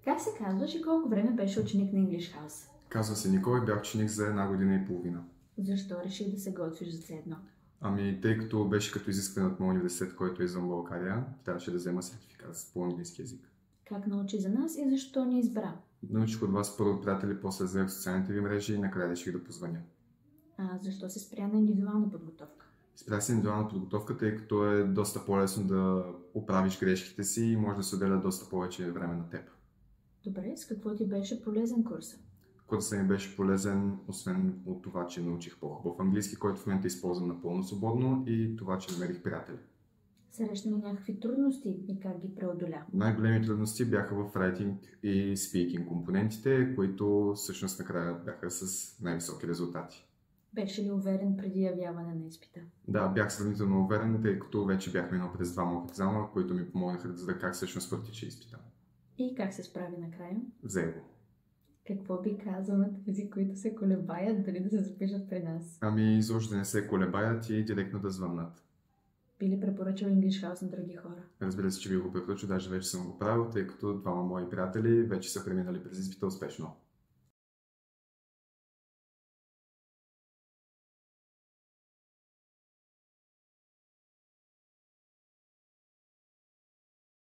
Как се казваш и колко време беше ученик на English House? Казва се Никола и бях ученик за 1 година и половина. Защо реших да се готвиш за C1? Ами, тъй като беше като изискване от моят университет, който е извън България, трябваше да взема сертификат по английски язик. Как научи за нас и защо ни избра? Научих от вас първо от приятели, после взех социалните ви мрежи и накрая реших да позвъня. А защо се спря на индивидуална подготовка? Спрях се индивидуална подготовка, тъй като е доста по-лесно да оправиш грешките си и може да се отделя доста повече време на теб. Добре, с какво ти беше полезен курсът? Курсът ми беше полезен, освен от това, че научих по-хубав английски, който в момента използвам напълно свободно, и това, че намерих приятели. Срещна ли някакви трудности и как ги преодоля? Най-големи трудности бяха в райтинг и спикинг компонентите, които всъщност накрая бяха с най-високи резултати. Беше ли уверен преди явяване на изпита? Да, бях сравнително уверен, тъй като вече бях минал през 2 mock екзама, които ми помогнаха да разбера как всъщност протича изпита. И как се справи накрая? Взех го. Какво би казал на тези, които се колебаят дали да се запишат при нас? Ами, изобщо да не се колебаят и директно да звъннат. Би ли препоръчал English House на други хора? Разбира се, че ви го препоръчвам, даже вече съм го правил, тъй като 2 мои приятели вече са преминали през изпита успешно.